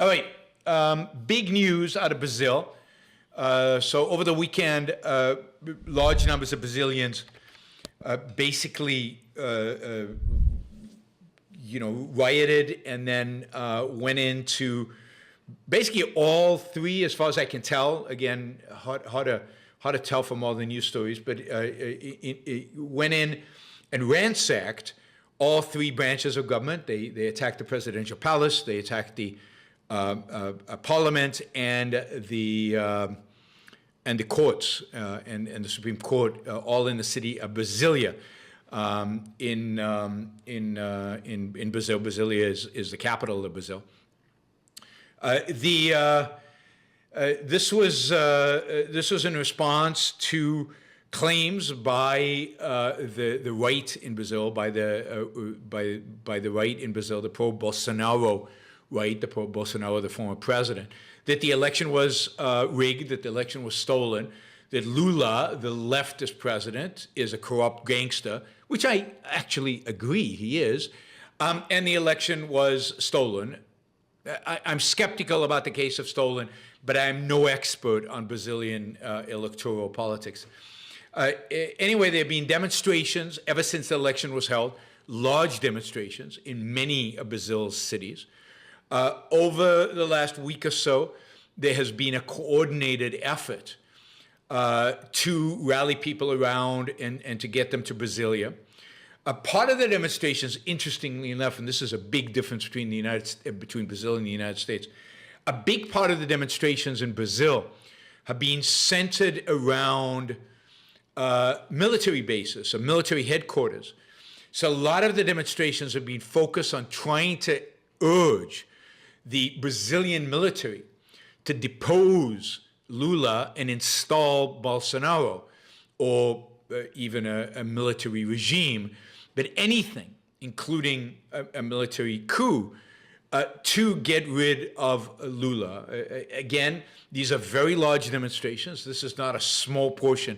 All right, big news out of Brazil. So over the weekend, large numbers of Brazilians basically, rioted and then went into basically all three, as far as I can tell. Again, hard to tell from all the news stories, but it went in and ransacked all three branches of government. They attacked the presidential palace, they attacked the parliament, and the courts and the Supreme Court, all in the city of Brasilia. In Brazil. Brasilia is the capital of Brazil. This was in response to claims by the right in Brazil, by the right in Brazil, the pro-Bolsonaro right, the pro-Bolsonaro, the former president, that the election was rigged, that the election was stolen, that Lula, the leftist president, is a corrupt gangster, which I actually agree he is, and the election was stolen. I'm skeptical about the case of stolen, but I'm no expert on Brazilian electoral politics. Anyway, there have been demonstrations ever since the election was held, large demonstrations in many of Brazil's cities. Over the last week or so, there has been a coordinated effort to rally people around and to get them to Brasilia. A part of the demonstrations, interestingly enough, and this is a big difference between between Brazil and the United States, a big part of the demonstrations in Brazil have been centered around military bases, or military headquarters. So a lot of the demonstrations have been focused on trying to urge the Brazilian military to depose Lula and install Bolsonaro, or even a military regime, but anything, including a military coup, to get rid of Lula. Again, these are very large demonstrations. This is not a small portion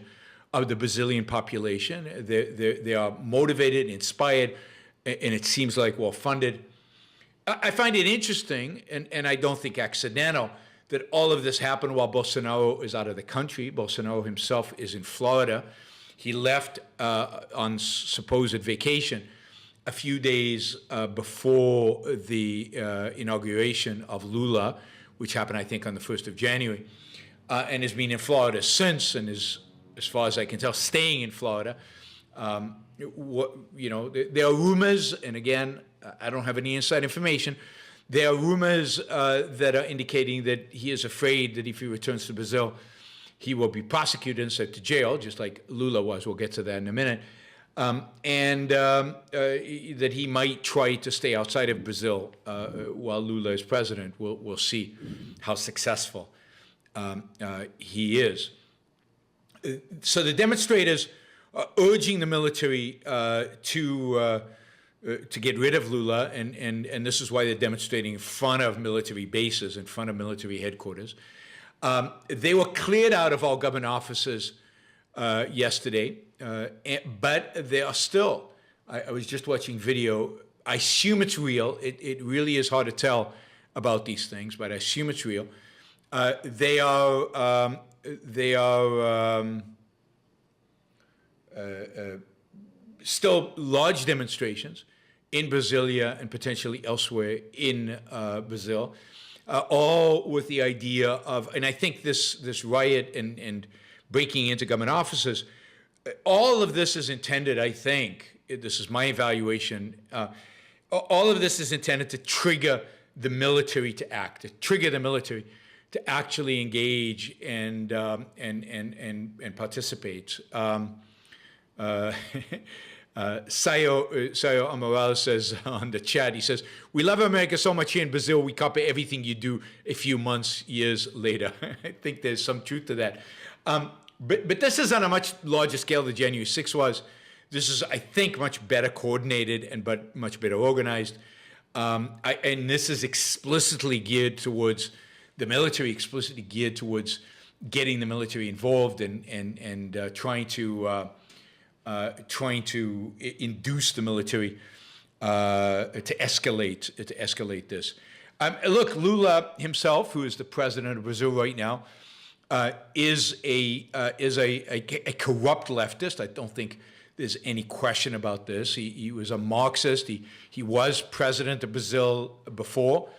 of the Brazilian population. They are motivated, inspired, and it seems like well-funded. I find it interesting, and I don't think accidental, that all of this happened while Bolsonaro is out of the country. Bolsonaro himself is in Florida. He left on supposed vacation a few days before the inauguration of Lula, which happened, I think, on the 1st of January, and has been in Florida since, and is, as far as I can tell, staying in Florida. There are rumors, and again, I don't have any inside information. There are rumors that are indicating that he is afraid that if he returns to Brazil, he will be prosecuted and sent to jail, just like Lula was. We'll get to that in a minute. And that he might try to stay outside of Brazil while Lula is president. We'll see how successful he is. So the demonstrators are urging the military to get rid of Lula, and this is why they're demonstrating in front of military bases, in front of military headquarters. They were cleared out of all government offices yesterday, but they are still, I was just watching video, I assume it's real. It really is hard to tell about these things, but I assume it's real. They are still large demonstrations in Brasilia and potentially elsewhere in Brazil, all with the idea of, and I think this riot and breaking into government offices, all of this is intended, I think, this is my evaluation, all of this is intended to trigger the military to act, to trigger the military to actually engage and participate. Sayo Amaral says on the chat, he says, "We love America so much here in Brazil, we copy everything you do a few months, years later." I think there's some truth to that. But this is on a much larger scale than January 6th was. This is, I think, much better coordinated and much better organized. And this is explicitly geared towards the military, explicitly geared towards getting the military involved and trying to induce the military to escalate this. Look, Lula himself, who is the president of Brazil right now, is a corrupt leftist. I don't think there's any question about this. He was a Marxist. He was president of Brazil before.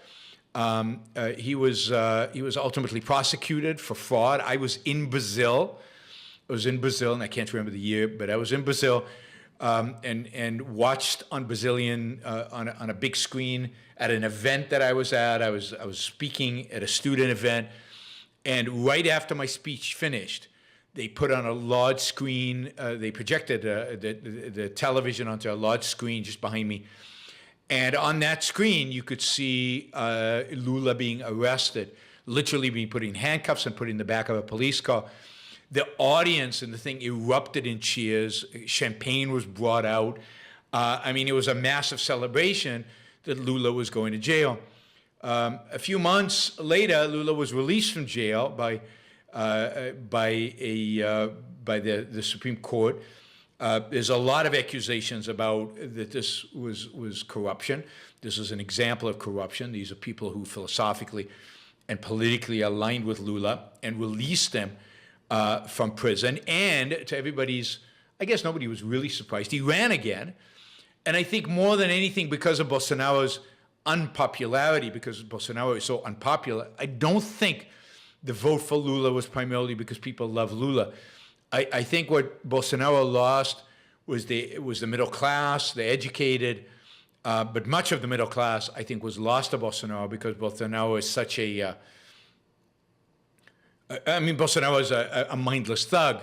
He was ultimately prosecuted for fraud. I was in Brazil. And I can't remember the year, but I was in Brazil and watched on Brazilian on a big screen at an event that I was at. I was speaking at a student event, and right after my speech finished, they put on a large screen. They projected the television onto a large screen just behind me. And on that screen, you could see Lula being arrested, literally being put in handcuffs and put in the back of a police car. The audience and the thing erupted in cheers. Champagne was brought out. I mean, it was a massive celebration that Lula was going to jail. A few months later, Lula was released from jail by the Supreme Court. There's a lot of accusations about that this was corruption. This is an example of corruption. These are people who philosophically and politically aligned with Lula and released them from prison. And to everybody's, I guess nobody was really surprised, he ran again. And I think more than anything, because of Bolsonaro's unpopularity, because Bolsonaro is so unpopular, I don't think the vote for Lula was primarily because people love Lula. I think what Bolsonaro lost was the middle class, the educated, but much of the middle class, I think, was lost to Bolsonaro because Bolsonaro is such a, Bolsonaro is a mindless thug.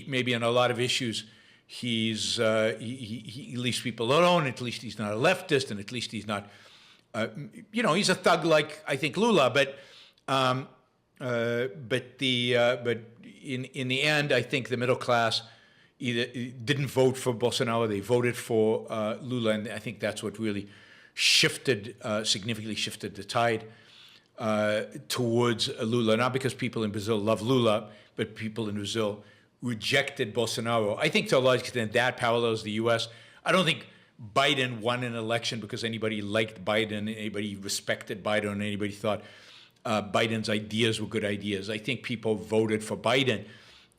Maybe on a lot of issues, he leaves people alone. At least he's not a leftist, and at least he's not, he's a thug like I think Lula. But in the end, I think the middle class either didn't vote for Bolsonaro, they voted for Lula, and I think that's what really significantly shifted the tide towards Lula. Not because people in Brazil love Lula, but people in Brazil rejected Bolsonaro. I think to a large extent that parallels the U.S. I don't think Biden won an election because anybody liked Biden, anybody respected Biden, and anybody thought Biden's ideas were good ideas. I think people voted for Biden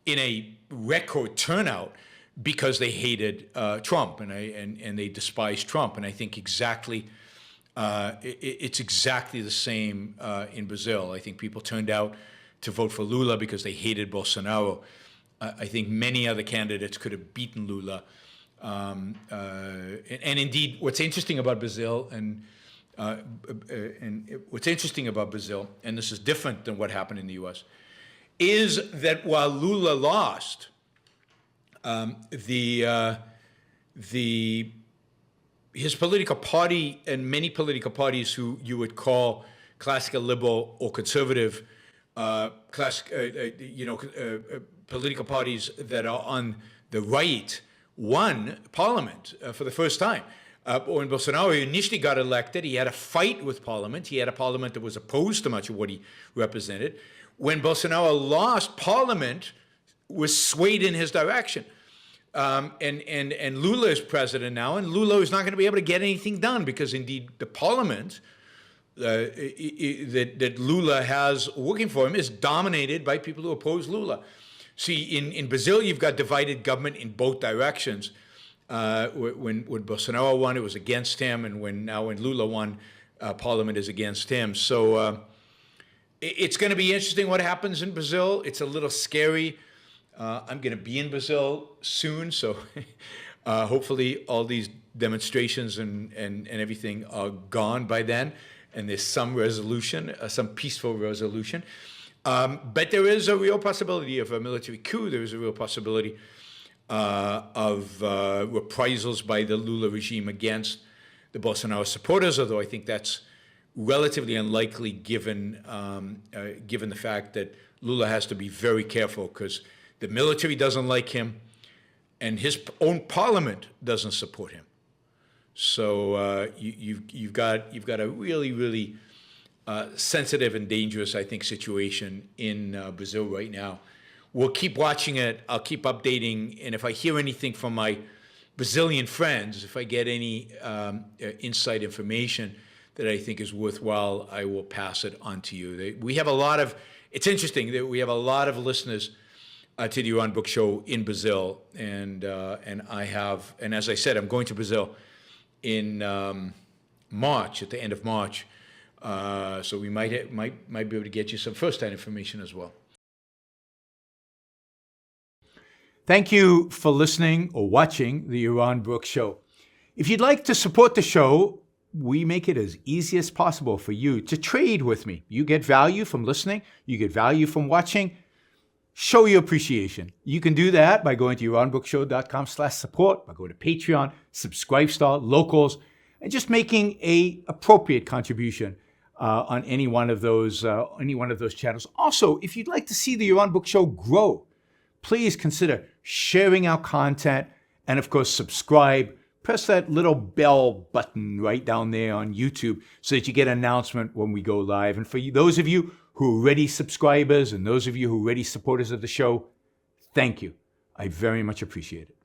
in a record turnout because they hated Trump and they despised Trump. And I think it's exactly the same in Brazil. I think people turned out to vote for Lula because they hated Bolsonaro. I think many other candidates could have beaten Lula. And indeed, what's interesting about Brazil, and what's interesting about Brazil, and this is different than what happened in the U.S., is that while Lula lost, his political party and many political parties who you would call classical liberal or conservative, political parties that are on the right won parliament for the first time. When Bolsonaro initially got elected, he had a fight with parliament. He had a parliament that was opposed to much of what he represented. When Bolsonaro lost, parliament was swayed in his direction. And Lula is president now, and Lula is not going to be able to get anything done because indeed the parliament that Lula has working for him is dominated by people who oppose Lula. See, in Brazil, you've got divided government in both directions. When Bolsonaro won, it was against him, and when Lula won, Parliament is against him. So it's going to be interesting what happens in Brazil. It's a little scary. I'm going to be in Brazil soon, so hopefully all these demonstrations and everything are gone by then, and there's some resolution, some peaceful resolution. But there is a real possibility of a military coup. There is a real possibility of reprisals by the Lula regime against the Bolsonaro supporters, although I think that's relatively unlikely given the fact that Lula has to be very careful because the military doesn't like him and his own parliament doesn't support him. So you've got a really, really sensitive and dangerous, I think, situation in Brazil right now. We'll keep watching it. I'll keep updating. And if I hear anything from my Brazilian friends, if I get any inside information that I think is worthwhile, I will pass it on to you. We have a lot of, it's interesting that we have a lot of listeners to the Yaron Brook Show in Brazil, and as I said, I'm going to Brazil in March, at the end of March, so we might be able to get you some first-hand information as well. Thank you for listening or watching the Yaron Brook Show. If you'd like to support the show, we make it as easy as possible for you to trade with me. You get value from listening. You get value from watching. Show your appreciation. You can do that by going to yaronbrookshow.com/support, by going to Patreon, Subscribestar, Locals, and just making a appropriate contribution on any one of those channels. Also, if you'd like to see the Yaron Brook Show grow, please consider sharing our content and, of course, subscribe. Press that little bell button right down there on YouTube so that you get an announcement when we go live. And for those of you who are already subscribers and those of you who are already supporters of the show, thank you. I very much appreciate it.